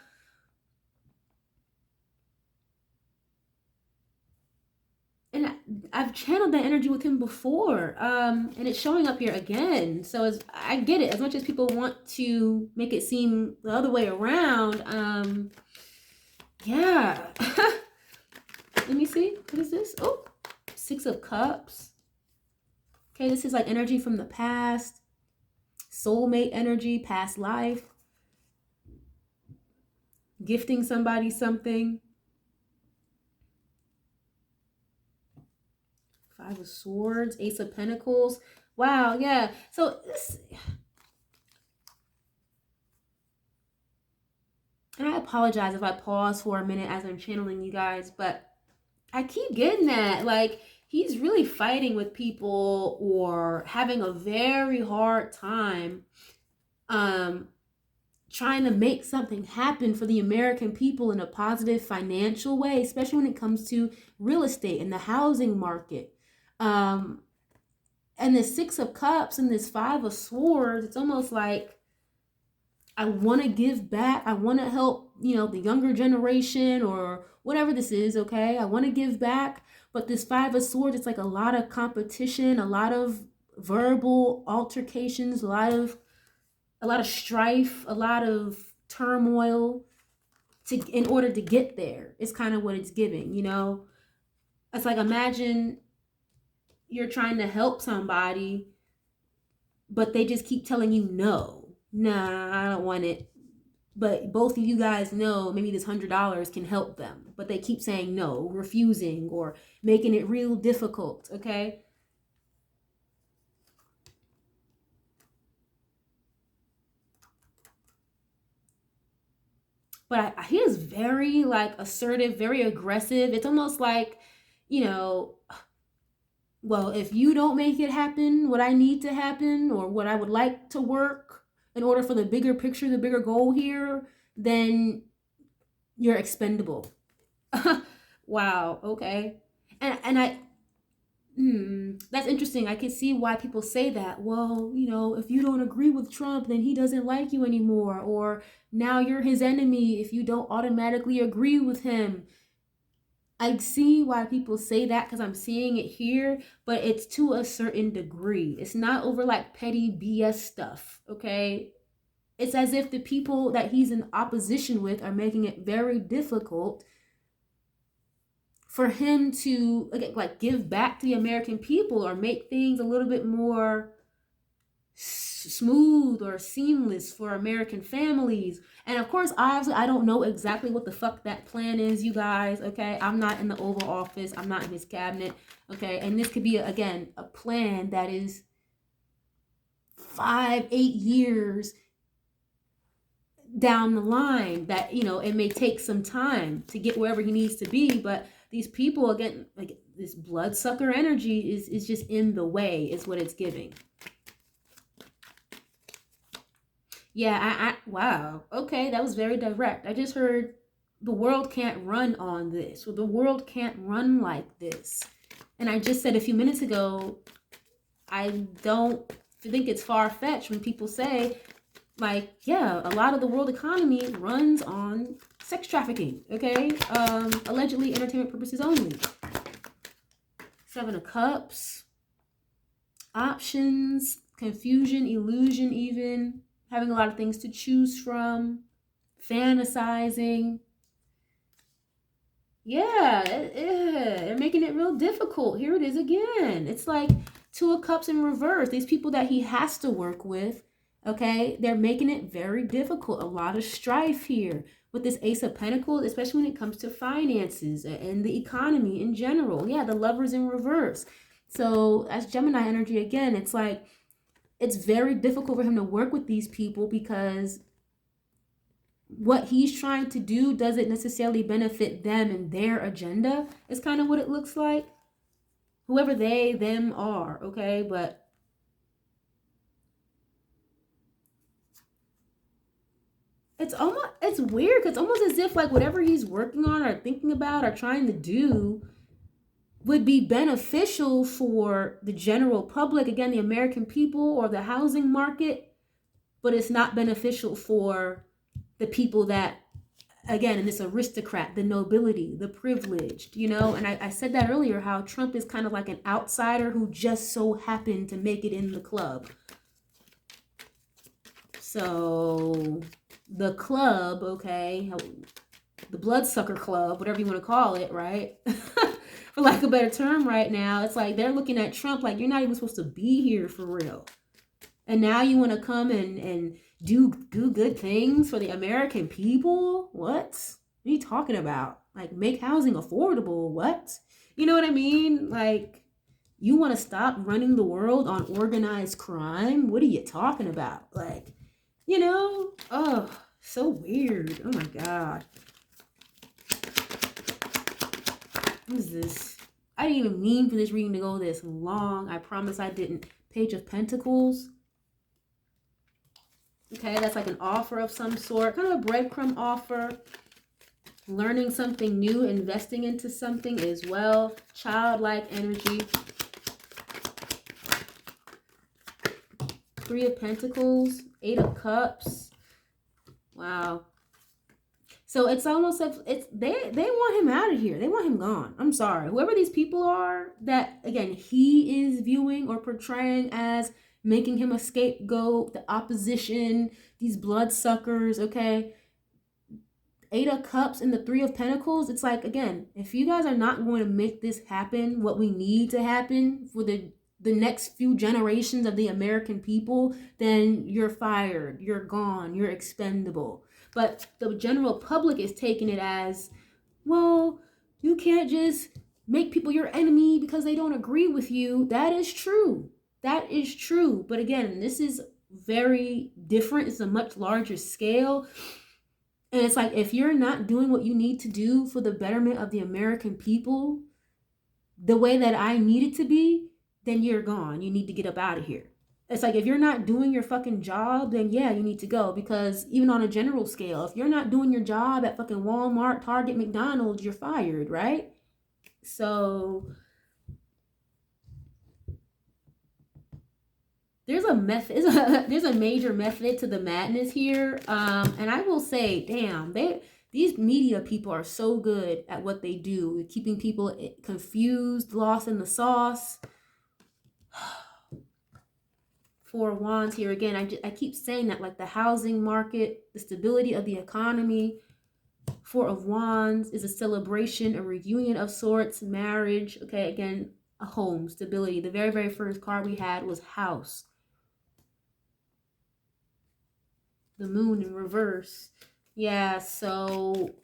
And I've channeled that energy with him before, and it's showing up here again. So I get it. As much as people want to make it seem the other way around, yeah. Let me see. What is this? Oh, 6 of Cups. Okay, this is like energy from the past, soulmate energy, past life, gifting somebody something. 5 of Swords, Ace of Pentacles. Wow, yeah. So this, and I apologize if I pause for a minute as I'm channeling you guys, but I keep getting that. Like, he's really fighting with people or having a very hard time um trying to make something happen for the American people in a positive financial way, especially when it comes to real estate and the housing market. Um and the Six of Cups and this Five of Swords, it's almost like I want to give back. I want to help, the younger generation or whatever this is, okay? I want to give back, but this Five of Swords, it's like a lot of competition, a lot of verbal altercations, a lot of strife, a lot of turmoil in order to get there. It's kind of what it's giving. It's like, imagine you're trying to help somebody, but they just keep telling you no. Nah, I don't want it. But both of you guys know maybe this $100 can help them, but they keep saying no, refusing, or making it real difficult, okay? But he is very like assertive, very aggressive. It's almost like, well, if you don't make it happen, what I need to happen or what I would like to work in order for the bigger picture, the bigger goal here, then you're expendable. Wow, okay. And that's interesting. I can see why people say that. Well, if you don't agree with Trump, then he doesn't like you anymore. Or now you're his enemy if you don't automatically agree with him. I see why people say that because I'm seeing it here, but it's to a certain degree. It's not over like petty BS stuff, okay? It's as if the people that he's in opposition with are making it very difficult for him to like give back to the American people or make things a little bit more smooth or seamless for American families. And of course, obviously, I don't know exactly what the fuck that plan is, you guys, okay? I'm not in the Oval Office. I'm not in his cabinet, okay? And this could be, again, a plan that is 5, 8 years down the line that, it may take some time to get wherever he needs to be, but these people, again, like this bloodsucker energy is just in the way, is what it's giving. Yeah, wow. Okay, that was very direct. I just heard the world can't run on this, or the world can't run like this. And I just said a few minutes ago, I don't think it's far-fetched when people say, like, yeah, a lot of the world economy runs on sex trafficking, okay? Allegedly entertainment purposes only. Seven of Cups, options, confusion, illusion, even having a lot of things to choose from, fantasizing. Yeah, they're making it real difficult. Here it is again. It's like Two of Cups in reverse. These people that he has to work with, okay, they're making it very difficult. A lot of strife here with this Ace of Pentacles, especially when it comes to finances and the economy in general. Yeah, the Lovers in reverse. So as Gemini energy again, it's like it's very difficult for him to work with these people because what he's trying to do doesn't necessarily benefit them and their agenda. It's kind of what it looks like. Whoever they, them are, okay? But it's weird because it's almost as if like whatever he's working on or thinking about or trying to do would be beneficial for the general public, again, the American people or the housing market, but it's not beneficial for the people that, again, in this aristocrat, the nobility, the privileged, and I said that earlier, how Trump is kind of like an outsider who just so happened to make it in the club. So the club, okay, the bloodsucker club, whatever you want to call it, right? For lack of a better term right now, it's like they're looking at Trump like, you're not even supposed to be here for real. And now you want to come and do good things for the American people? What are you talking about? Like, make housing affordable? What? You know what I mean? Like, you want to stop running the world on organized crime? What are you talking about? Like, oh, so weird. Oh my God. What is this? I didn't even mean for this reading to go this long. I promise I didn't. Page of Pentacles. Okay, that's like an offer of some sort. Kind of a breadcrumb offer. Learning something new, investing into something as well. Childlike energy. Three of Pentacles. Eight of Cups. Wow. So it's almost like they want him out of here. They want him gone. I'm sorry. Whoever these people are that, again, he is viewing or portraying as making him a scapegoat, the opposition, these bloodsuckers, okay? Eight of Cups and the Three of Pentacles. It's like, again, if you guys are not going to make this happen, what we need to happen for the next few generations of the American people, then you're fired, you're gone, you're expendable. But the general public is taking it as, well, you can't just make people your enemy because they don't agree with you. That is true. That is true. But again, this is very different. It's a much larger scale. And it's like, if you're not doing what you need to do for the betterment of the American people the way that I need it to be, then you're gone. You need to get up out of here. It's like, if you're not doing your fucking job, then yeah, you need to go. Because even on a general scale, if you're not doing your job at fucking Walmart, Target, McDonald's, you're fired, right? So there's a method. There's a major method to the madness here. And I will say, damn, these media people are so good at what they do, keeping people confused, lost in the sauce. Four of Wands here again. I keep saying that, like the housing market, the stability of the economy. Four of Wands is a celebration, a reunion of sorts, marriage. Okay, again, a home, stability. The very, very first card we had was house. The moon in reverse. Yeah, so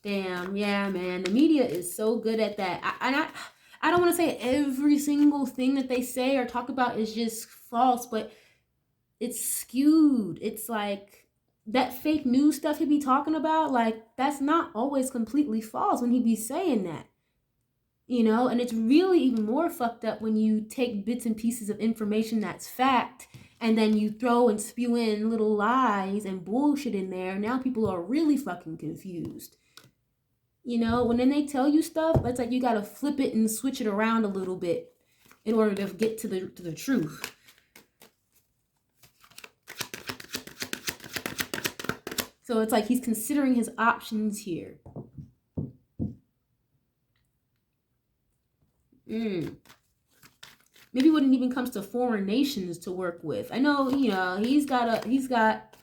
damn, yeah, man. The media is so good at that. I don't want to say every single thing that they say or talk about is just false, but it's skewed. It's like that fake news stuff he be talking about, like, that's not always completely false when he be saying that. You know, and it's really even more fucked up when you take bits and pieces of information that's fact and then you throw and spew in little lies and bullshit in there. Now people are really fucking confused. You know, when then they tell you stuff, it's like you gotta flip it and switch it around a little bit in order to get to the truth. So it's like he's considering his options here. Maybe when it even comes to foreign nations to work with. I know, you know, he's got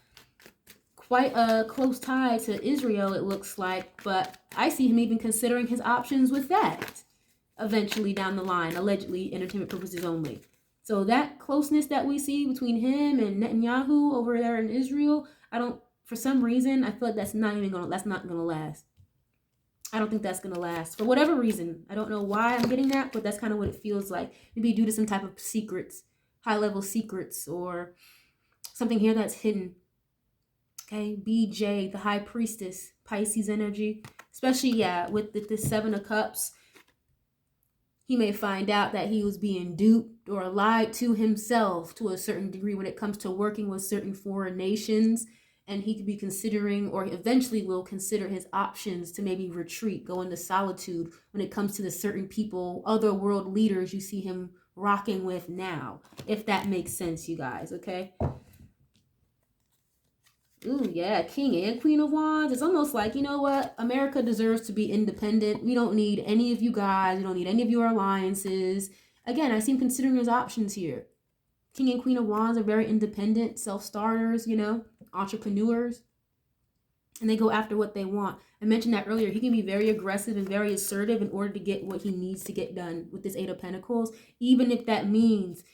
quite a close tie to Israel, it looks like, but I see him even considering his options with that eventually down the line, allegedly entertainment purposes only. So that closeness that we see between him and Netanyahu over there in Israel, for some reason, I feel like that's not gonna last. I don't think that's going to last for whatever reason. I don't know why I'm getting that, but that's kind of what it feels like. Maybe due to some type of secrets, high-level secrets, or something here that's hidden. Okay, BJ, the High Priestess, Pisces energy. Especially, yeah, with the Seven of Cups. He may find out that he was being duped or lied to himself to a certain degree when it comes to working with certain foreign nations. And he could be considering, or eventually will consider his options to maybe retreat, go into solitude when it comes to the certain people, other world leaders you see him rocking with now. If that makes sense, you guys, okay? Ooh, yeah, King and Queen of Wands. It's almost like, you know what? America deserves to be independent. We don't need any of you guys. We don't need any of your alliances. Again, I see him considering his options here. King and Queen of Wands are very independent, self-starters, you know, entrepreneurs, and they go after what they want. I mentioned that earlier. He can be very aggressive and very assertive in order to get what he needs to get done with this Eight of Pentacles, even if that means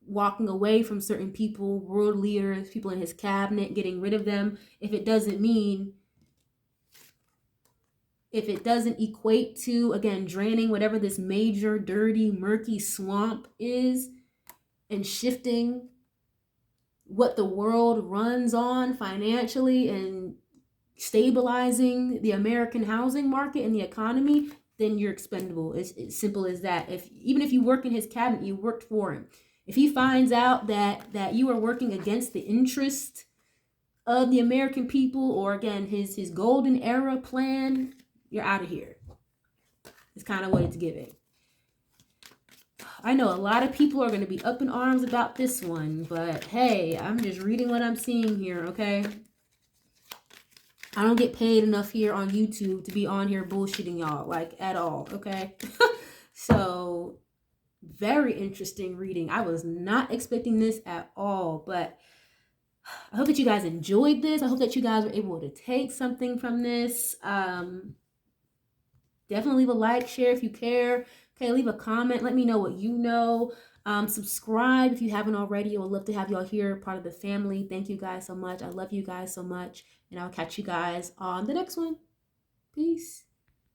walking away from certain people, world leaders, people in his cabinet, getting rid of them. If it doesn't equate to, again, draining whatever this major, dirty, murky swamp is, and shifting what the world runs on financially and stabilizing the American housing market and the economy, then you're expendable. It's simple as that. Even if you work in his cabinet, you worked for him. If he finds out that you are working against the interest of the American people, or again his golden era plan, you're out of here. It's kind of what it's giving. I know a lot of people are going to be up in arms about this one, but hey, I'm just reading what I'm seeing here, okay? I don't get paid enough here on YouTube to be on here bullshitting y'all, like, at all, okay? So, very interesting reading. I was not expecting this at all, but I hope that you guys enjoyed this. I hope that you guys were able to take something from this. Definitely leave a like, share if you care. Okay, leave a comment. Let me know what you know. Subscribe if you haven't already. I would love to have y'all here, part of the family. Thank you guys so much. I love you guys so much. And I'll catch you guys on the next one. Peace.